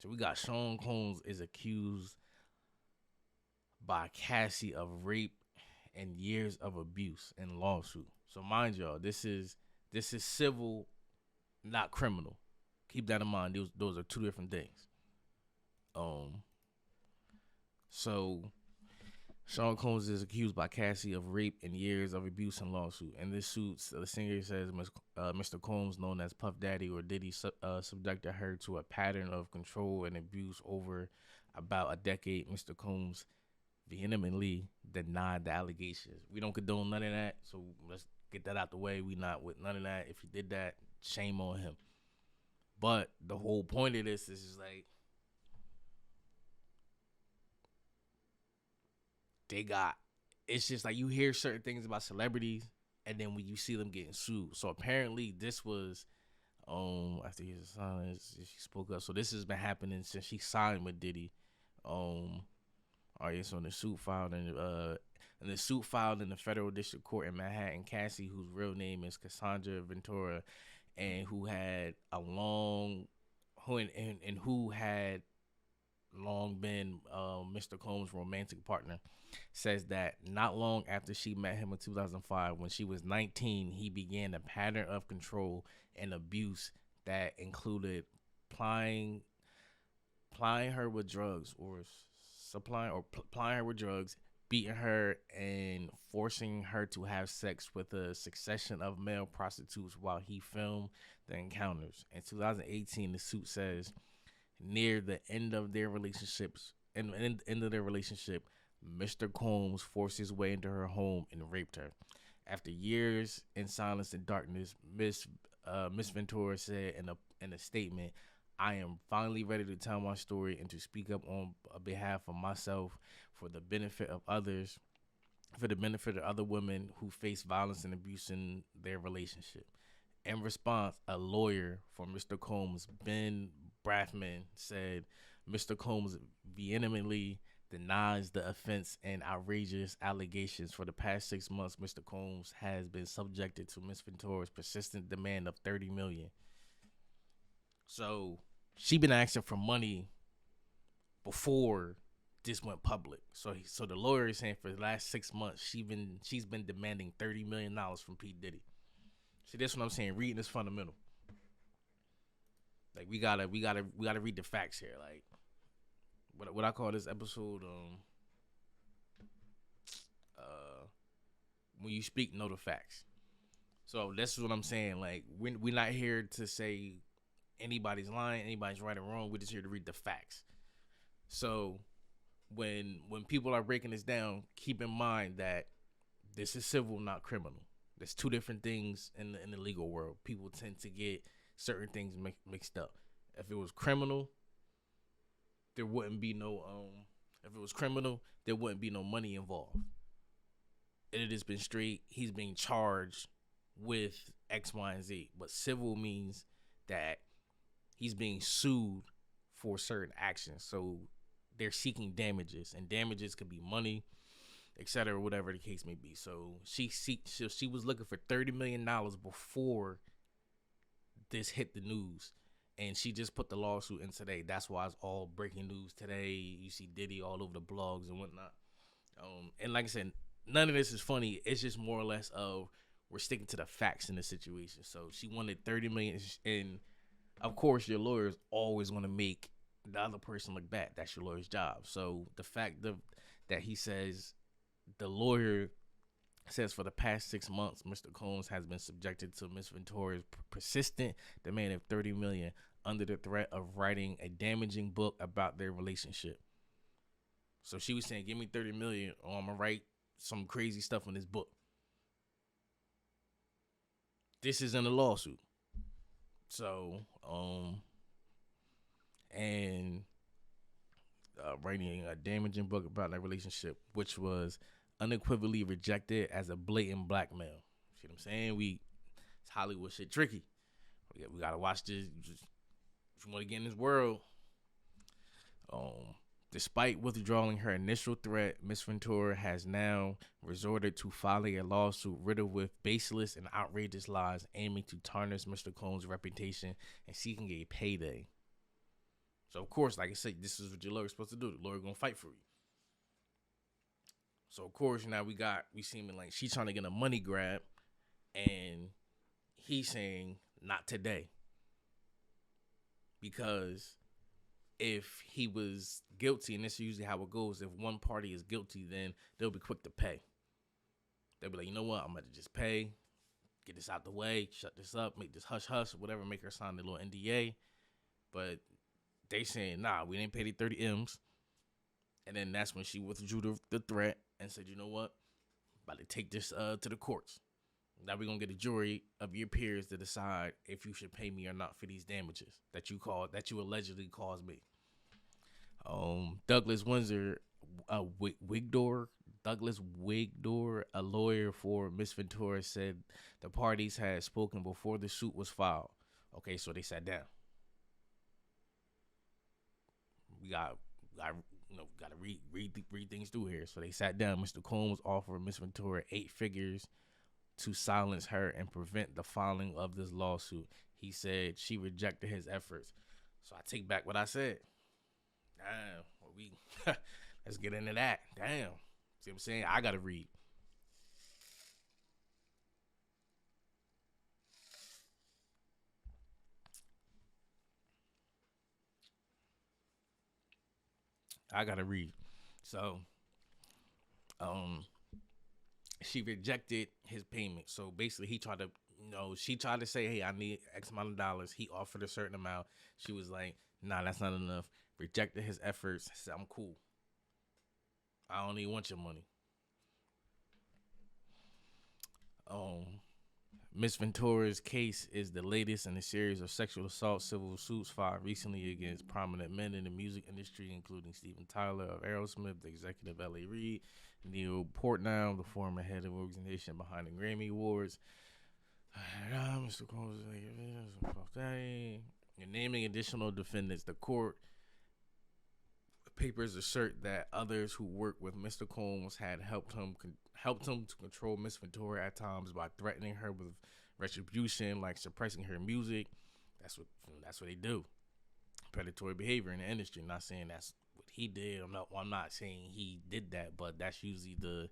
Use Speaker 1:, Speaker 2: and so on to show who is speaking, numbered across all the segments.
Speaker 1: So we got Sean Combs is accused by Cassie of rape and years of abuse in lawsuit. So mind y'all, this is civil, not criminal. Keep that in mind. Those are two different things. Um, so Sean Combs is accused by Cassie of rape and years of abuse in lawsuit. In this suit, the singer says Mr. Combs, known as Puff Daddy or Diddy, subjected her to a pattern of control and abuse over about a decade. Mr. Combs vehemently denied the allegations. We don't condone none of that, so let's get that out the way. We not with none of that. If he did that, shame on him. But the whole point of this is like they got. It's just like you hear certain things about celebrities, and then when you see them getting sued. So apparently, this was after his silence, she spoke up. So this has been happening since she signed with Diddy. Um, all right, so in the suit filed in the federal district court in Manhattan, Cassie, whose real name is Cassandra Ventura, and who had a long who had long been Mr. Combs' romantic partner, says that not long after she met him in 2005, when she was 19, he began a pattern of control and abuse that included plying plying her with drugs or plying her with drugs, beating her, and forcing her to have sex with a succession of male prostitutes while he filmed the encounters. In 2018, the suit says near the end of their relationships, end of their relationship, Mr. Combs forced his way into her home and raped her. After years in silence and darkness, Miss Ventura said in a statement, "I am finally ready to tell my story and to speak up on behalf of myself for the benefit of others, for the benefit of other women who face violence and abuse in their relationship." In response, a lawyer for Mr. Combs, Ben Brathman, said Mr. Combs vehemently denies the offense and outrageous allegations. For the past 6 months, Mr. Combs has been subjected to Miss Ventura's persistent demand of $30 million. So she been asking for money before this went public. So the lawyer is saying for the last 6 months she's been demanding $30 million from P Diddy. See, that's what I'm saying. Reading is fundamental. Like we gotta read the facts here. Like what I call this episode, when you speak, know the facts. So that's what I'm saying. Like we're not here to say anybody's lying, anybody's right or wrong. We're just here to read the facts. So when people are breaking this down, keep in mind that this is civil, not criminal. There's two different things in the legal world. People tend to get certain things mixed up. If it was criminal, there wouldn't be no If it was criminal, there wouldn't be no money involved. It has been straight. He's being charged with X, Y, and Z. But civil means that he's being sued for certain actions. So they're seeking damages, and damages could be money, etc., whatever the case may be. So she was looking for $30 million before this hit the news, and she just put the lawsuit in today. That's why it's all breaking news today. You see Diddy all over the blogs and whatnot. And like I said, none of this is funny. It's just more or less of we're sticking to the facts in the situation. So she wanted $30 million, and of course, your lawyer is always going to make the other person look bad. That's your lawyer's job. So the fact that he says the lawyer says for the past 6 months, Mr. Combs has been subjected to Miss Ventura's persistent demand of $30 million under the threat of writing a damaging book about their relationship. So she was saying, "Give me $30 million, or I'm gonna write some crazy stuff in this book." This is in a lawsuit. So, and writing a damaging book about their relationship, which was unequivocally rejected as a blatant blackmail. See what I'm saying? It's Hollywood shit tricky. We gotta watch this. If you want to get in this world, despite withdrawing her initial threat, Miss Ventura has now resorted to filing a lawsuit riddled with baseless and outrageous lies, aiming to tarnish Mr. Combs' reputation and seeking a payday. So of course, like I said, this is what your lawyer's supposed to do. The lawyer gonna fight for you. So of course now we seeming like she's trying to get a money grab, and he's saying not today, because if he was guilty, and this is usually how it goes, if one party is guilty, then they'll be quick to pay. They'll be like, you know what, I'm going to just pay, get this out the way, shut this up, make this hush hush, whatever, make her sign the little NDA. But they saying, nah, we didn't pay the 30 M's. And then that's when she withdrew the threat and said, you know what, I'm about to take this to the courts. Now we're going to get a jury of your peers to decide if you should pay me or not for these damages that you allegedly caused me. Douglas Windsor, Douglas Wigdor, a lawyer for Miss Ventura, said the parties had spoken before the suit was filed. Okay, so they sat down. We got to read things through here. So they sat down. Mr. Combs offered Miss Ventura 8 figures to silence her and prevent the filing of this lawsuit. He said she rejected his efforts. So I take back what I said. Damn, let's get into that. Damn. See what I'm saying? I gotta read. So, she rejected his payment. So basically, she tried to say, hey, I need X amount of dollars. He offered a certain amount. She was like, nah, that's not enough. Rejected his efforts. Said, I'm cool. I don't even want your money. Miss Ventura's case is the latest in a series of sexual assault civil suits filed recently against prominent men in the music industry, including Steven Tyler of Aerosmith, the executive L.A. Reid, Neil Portnow, the former head of the organization behind the Grammy Awards. Mr. Combs, and naming additional defendants. The court papers assert that others who worked with Mr. Combs had helped him to control Miss Ventura at times by threatening her with retribution, like suppressing her music. That's what they do. Predatory behavior in the industry. Not saying that's what he did. I'm not saying he did that, but that's usually the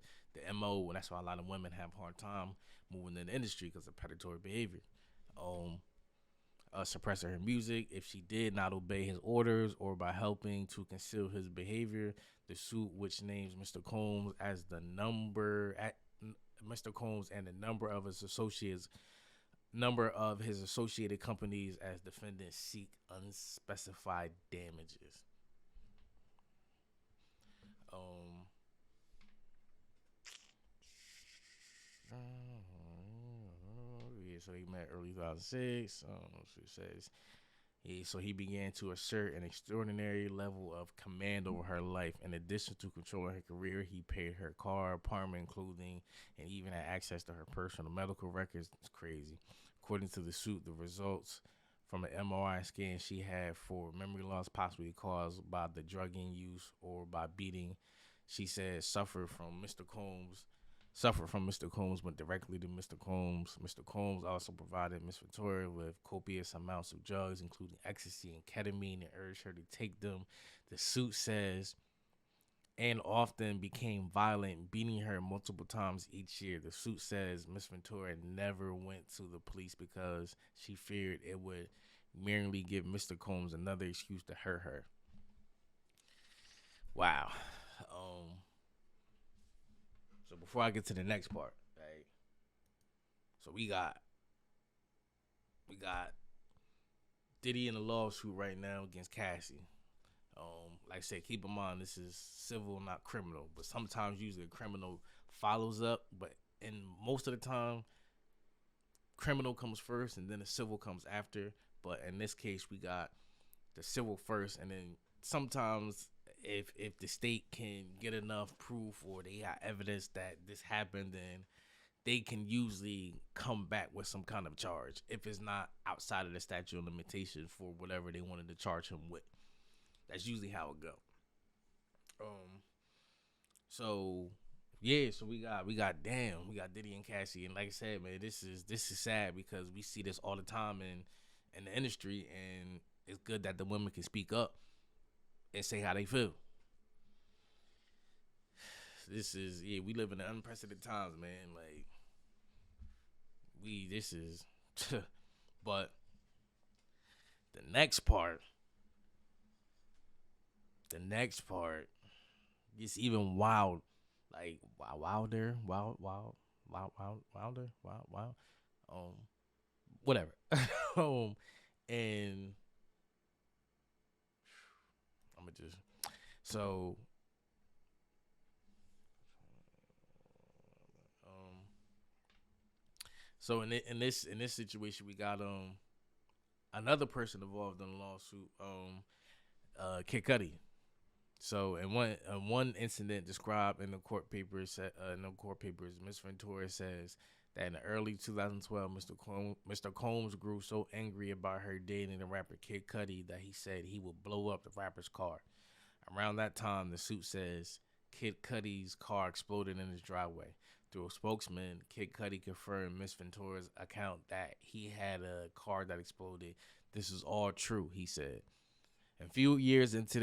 Speaker 1: MO, and that's why a lot of women have a hard time moving in the industry because of predatory behavior. Suppressing her music if she did not obey his orders or by helping to conceal his behavior. The suit, which names Mr. Combs as Mr. Combs and the number of his associated companies as defendants, seek unspecified damages. So he met early 2006. So it says. So he began to assert an extraordinary level of command over her life. In addition to controlling her career, he paid her car, apartment, clothing, and even had access to her personal medical records. It's crazy. According to the suit, the results from an MRI scan she had for memory loss, possibly caused by the drugging use or by beating, she said suffered from Mr. Combs, went directly to Mr. Combs. Mr. Combs also provided Miss Victoria with copious amounts of drugs, including ecstasy and ketamine, and urged her to take them. The suit says, and often became violent, beating her multiple times each year. The suit says Miss Ventura never went to the police because she feared it would merely give Mr. Combs another excuse to hurt her. Wow. So before I get to the next part, right? So we got Diddy in a lawsuit right now against Cassie. Like I said, keep in mind this is civil, not criminal. But sometimes usually a criminal follows up, but in most of the time, criminal comes first and then the civil comes after. But in this case, we got the civil first, and then sometimes if the state can get enough proof or they got evidence that this happened, then they can usually come back with some kind of charge if it's not outside of the statute of limitation for whatever they wanted to charge him with. That's usually how it go. So we got Diddy and Cassie, and like I said, man, this is sad because we see this all the time in the industry, and it's good that the women can speak up. and say how they feel. This is we live in unprecedented times, man. Like this is, but the next part, the next part gets even wild, like wild, um, whatever, and I'm gonna just so um in this situation we got another person involved in the lawsuit, Kid Cudi. So in one incident described in the court papers, Miss Ventura says that in the early 2012, Mr. Combs grew so angry about her dating the rapper Kid Cudi that he said he would blow up the rapper's car. Around that time, the suit says Kid Cudi's car exploded in his driveway. Through a spokesman, Kid Cudi confirmed Miss Ventura's account that he had a car that exploded. This is all true, he said. A few years into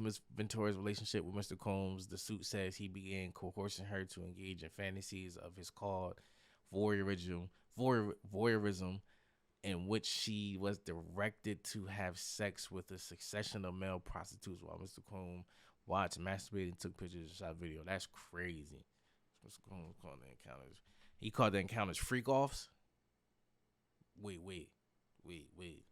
Speaker 1: Miss Ventura's relationship with Mr. Combs, the suit says he began coercing her to engage in fantasies of his called voyeurism, in which she was directed to have sex with a succession of male prostitutes while Mr. Combs watched, masturbated, took pictures, and shot video. That's crazy. Mr. Combs called the encounters. He called the encounters freak offs. Wait.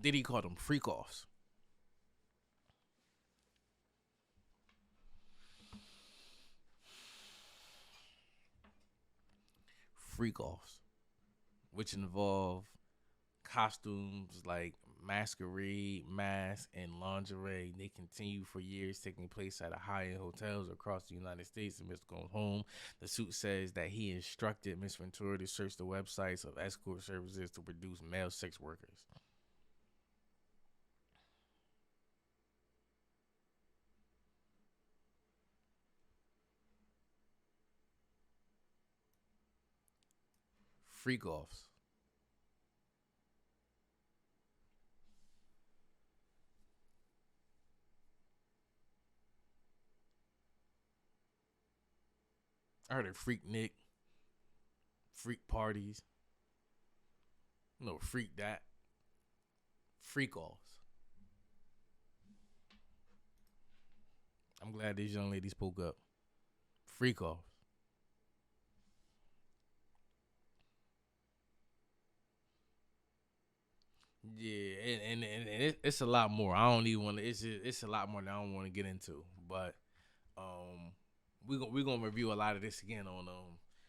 Speaker 1: Diddy called them freak offs. Freak offs, which involve costumes like masquerade, mask, and lingerie. They continue for years, taking place at high-end hotels across the United States and Mr. Combs' home. The suit says that he instructed Miss Ventura to search the websites of escort services to produce male sex workers. Freak offs. I heard of freak Nick, freak parties, no freak that, freak offs. I'm glad this young lady spoke up. Freak offs. Yeah, it's a lot more. I don't even want to. It's a lot more that I don't want to get into. But um, we gonna review a lot of this again on